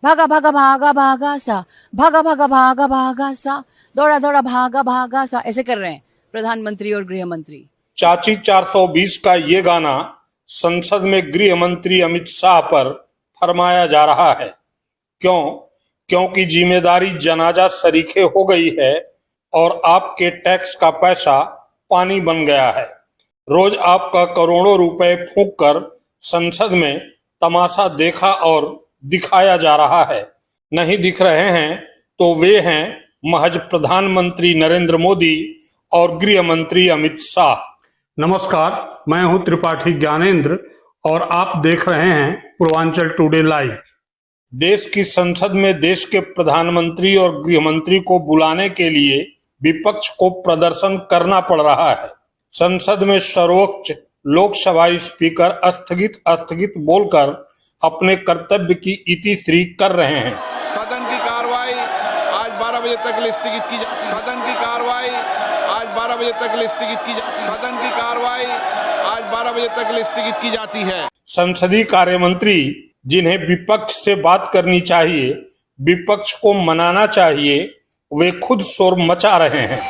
भागा भागा भागा भागा सा, भागा भागा भागा भागा सा, दौड़ा दौड़ा भागा भागा सा, ऐसे कर रहे हैं प्रधानमंत्री और गृह मंत्री। चाची 420 का ये गाना संसद में गृह मंत्री अमित शाह पर फरमाया जा रहा है। क्यों? क्योंकि जिम्मेदारी जनाजा सरीखे हो गई है और आपके टैक्स का पैसा पानी बन गया है। रोज आपका करोड़ों रुपए फूंक कर संसद में तमाशा देखा और दिखाया जा रहा है। नहीं दिख रहे हैं तो वे हैं महज प्रधानमंत्री नरेंद्र मोदी और गृह मंत्री अमित शाह। नमस्कार, मैं हूं त्रिपाठी ज्ञानेंद्र और आप देख रहे हैं पूर्वांचल टुडे लाइव। देश की संसद में देश के प्रधानमंत्री और गृह मंत्री को बुलाने के लिए विपक्ष को प्रदर्शन करना पड़ रहा है। संसद में सर्वोच्च लोकसभा स्पीकर स्थगित बोलकर अपने कर्तव्य की इतिश्री कर रहे हैं। सदन की कार्रवाई आज 12 बजे तक स्थगित की जाती है। सदन की कार्रवाई आज 12 बजे तक स्थगित की जाती है। सदन की कार्रवाई आज 12 बजे तक स्थगित की जाती है। संसदीय कार्य मंत्री जिन्हें विपक्ष से बात करनी चाहिए, विपक्ष को मनाना चाहिए, वे खुद शोर मचा रहे हैं।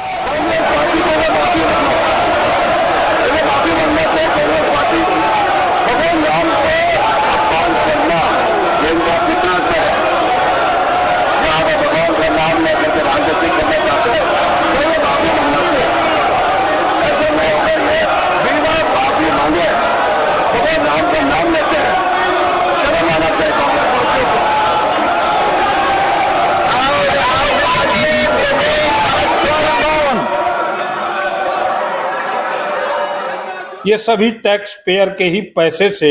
ये सभी टैक्स पेयर के ही पैसे से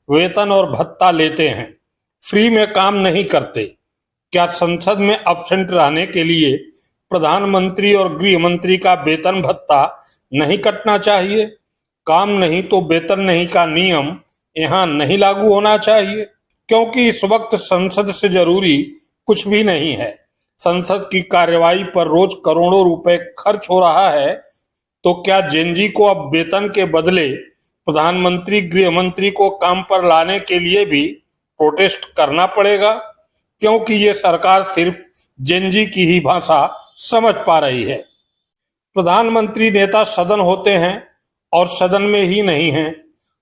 वेतन और भत्ता लेते हैं, फ्री में काम नहीं करते। क्या संसद में अब्सेंट रहने के लिए प्रधानमंत्री और गृह मंत्री का वेतन भत्ता नहीं कटना चाहिए? काम नहीं तो वेतन नहीं का नियम यहाँ नहीं लागू होना चाहिए, क्योंकि इस वक्त संसद से जरूरी कुछ भी नहीं है। संसद की कार्यवाही पर रोज करोड़ों रुपए खर्च हो रहा है, तो क्या जेनजी को अब वेतन के बदले प्रधानमंत्री गृह मंत्री को काम पर लाने के लिए भी प्रोटेस्ट करना पड़ेगा? क्योंकि ये सरकार सिर्फ जेनजी की ही भाषा समझ पा रही है। प्रधानमंत्री नेता सदन होते हैं और सदन में ही नहीं हैं।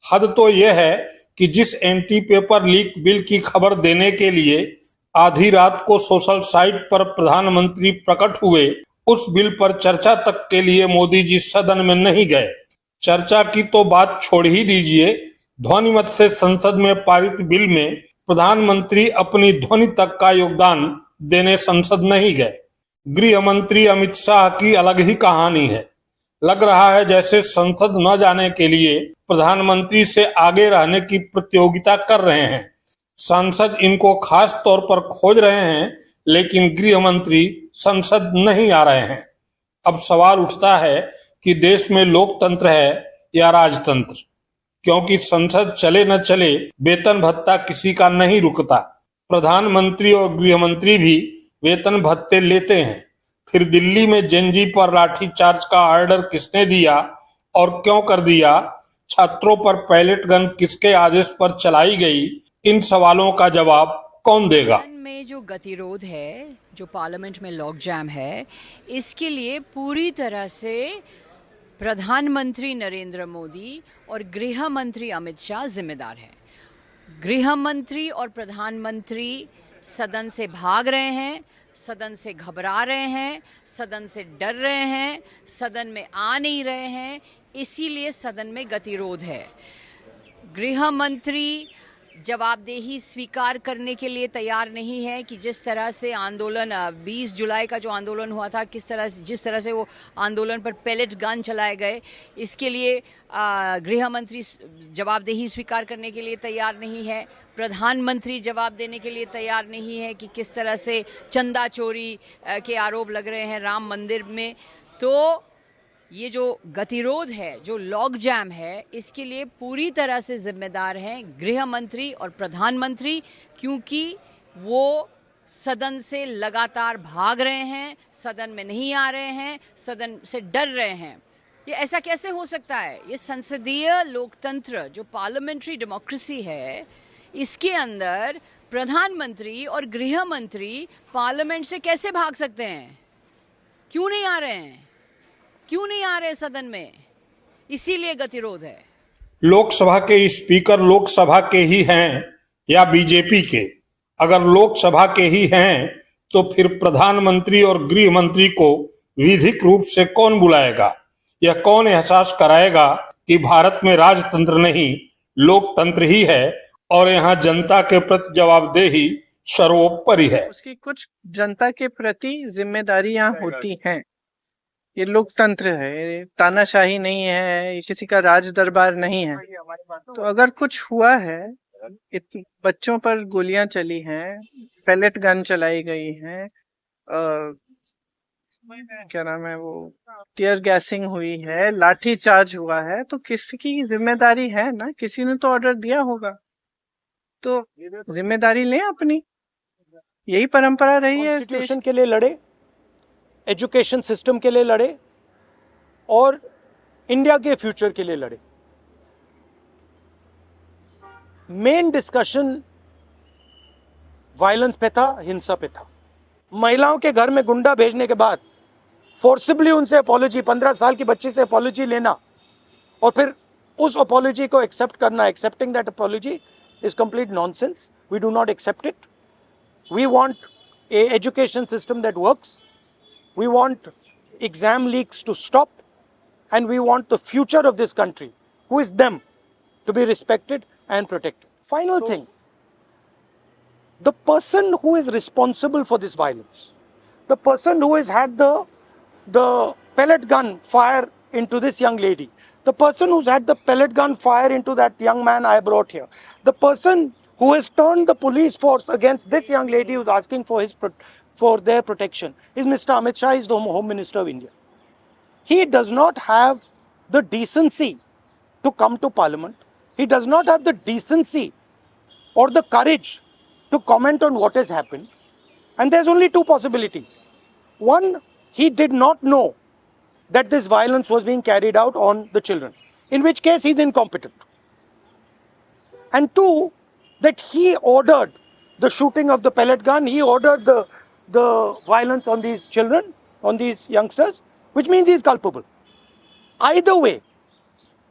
हद तो यह है कि जिस एंटी पेपर लीक बिल की खबर देने के लिए आधी रात को सोशल साइट पर प्रधानमंत्री प्रकट हुए, उस बिल पर चर्चा तक के लिए मोदी जी सदन में नहीं गए। चर्चा की तो बात छोड़ ही दीजिए, ध्वनिमत से संसद में पारित बिल में प्रधानमंत्री अपनी ध्वनि तक का योगदान देने संसद नहीं गए। गृह मंत्री अमित शाह की अलग ही कहानी है। लग रहा है जैसे संसद न जाने के लिए प्रधानमंत्री से आगे रहने की प्रतियोगिता कर रहे हैं। सांसद इनको खास तौर पर खोज रहे हैं, लेकिन गृह मंत्री संसद नहीं आ रहे हैं। अब सवाल उठता है कि देश में लोकतंत्र है या राजतंत्र, क्योंकि संसद चले न चले वेतन भत्ता किसी का नहीं रुकता। प्रधानमंत्री और गृह मंत्री भी वेतन भत्ते लेते हैं। फिर दिल्ली में जेनजी पर लाठीचार्ज का ऑर्डर किसने दिया और क्यों कर दिया? छात्रों पर पैलेट गन किसके आदेश पर चलाई गई? इन सवालों का जवाब कौन देगा? में जो गतिरोध है, जो पार्लियामेंट में लॉक जैम है, इसके लिए पूरी तरह से प्रधानमंत्री नरेंद्र मोदी और गृह मंत्री अमित शाह जिम्मेदार हैं। गृह मंत्री और प्रधानमंत्री सदन से भाग रहे हैं, सदन से घबरा रहे हैं, सदन से डर रहे हैं, सदन में आ नहीं रहे हैं, इसीलिए सदन में गतिरोध है। गृह मंत्री जवाबदेही स्वीकार करने के लिए तैयार नहीं है कि जिस तरह से आंदोलन 20 जुलाई का जो आंदोलन हुआ था, जिस तरह से वो आंदोलन पर पैलेट गन चलाए गए, इसके लिए गृह मंत्री जवाबदेही स्वीकार करने के लिए तैयार नहीं है। प्रधानमंत्री जवाब देने के लिए तैयार नहीं है कि किस तरह से चंदा चोरी के आरोप लग रहे हैं राम मंदिर में। तो ये जो गतिरोध है, जो लॉक जैम है, इसके लिए पूरी तरह से जिम्मेदार हैं गृह मंत्री और प्रधानमंत्री, क्योंकि वो सदन से लगातार भाग रहे हैं, सदन में नहीं आ रहे हैं, सदन से डर रहे हैं। ये ऐसा कैसे हो सकता है? ये संसदीय लोकतंत्र जो पार्लियामेंट्री डेमोक्रेसी है, इसके अंदर प्रधानमंत्री और गृह मंत्री पार्लियामेंट से कैसे भाग सकते हैं? क्यों नहीं आ रहे हैं? क्यों नहीं आ रहे सदन में? इसीलिए गतिरोध है। लोकसभा के स्पीकर लोकसभा के ही हैं या बीजेपी के? अगर लोकसभा के ही हैं तो फिर प्रधानमंत्री और गृह मंत्री को विधिक रूप से कौन बुलाएगा? यह कौन एहसास कराएगा कि भारत में राजतंत्र नहीं लोकतंत्र ही है और यहाँ जनता के प्रति जवाबदेही सर्वोपरि है? उसकी कुछ जनता के प्रति जिम्मेदारियां होती हैं। ये लोकतंत्र है, तानाशाही नहीं है, ये किसी का राज दरबार नहीं है। तो अगर कुछ हुआ है, बच्चों पर गोलियां चली हैं, पैलेट गन चलाई गई हैं, क्या नाम है वो, टीयर गैसिंग हुई है, लाठी चार्ज हुआ है, तो किसी की जिम्मेदारी है ना, किसी ने तो ऑर्डर दिया होगा, तो जिम्मेदारी लें अपनी। यही परंपरा रही है। कॉन्स्टिट्यूशन के लिए लड़े, एजुकेशन सिस्टम के लिए लड़े और इंडिया के फ्यूचर के लिए लड़े। मेन डिस्कशन वायलेंस पे था, हिंसा पे था। महिलाओं के घर में गुंडा भेजने के बाद फोर्सिबली उनसे अपॉलॉजी, 15 साल की बच्ची से अपॉलॉजी लेना और फिर उस अपॉलॉजी को एक्सेप्ट करना, accepting that apology is complete nonsense. We do not accept it. We want a education system that works. We want exam leaks to stop, and we want the future of this country, who is them, to be respected and protected. Final thing, the person who is responsible for this violence, the person who has had the pellet gun fire into this young lady, the person who's had the pellet gun fire into that young man I brought here, the person who has turned the police force against this young lady who's asking for their protection is Mr. Amit Shah. Is the Home Minister of India. He does not have the decency to come to Parliament. He does not have the decency or the courage to comment on what has happened. And there's only two possibilities. One, he did not know that this violence was being carried out on the children, in which case he's incompetent. And two, that he ordered the shooting of the pellet gun, he ordered the violence on these children, on these youngsters, which means he is culpable. Either way,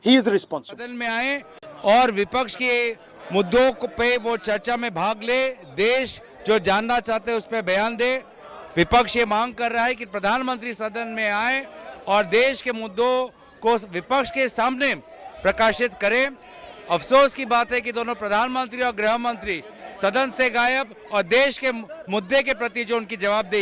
he is responsible. सदन में आए और विपक्ष के मुद्दों पे वो चर्चा में भाग ले, देश जो जानना चाहते हैं उस पर बयान दे। विपक्ष ये मांग कर रहा है कि प्रधानमंत्री सदन में आए और देश के मुद्दों को विपक्ष के सामने प्रकाशित करें। अफसोस की बात है कि दोनों प्रधानमंत्री और गृह मंत्री सदन से गायब और देश के मुद्दे के प्रति जो उनकी जवाबदेही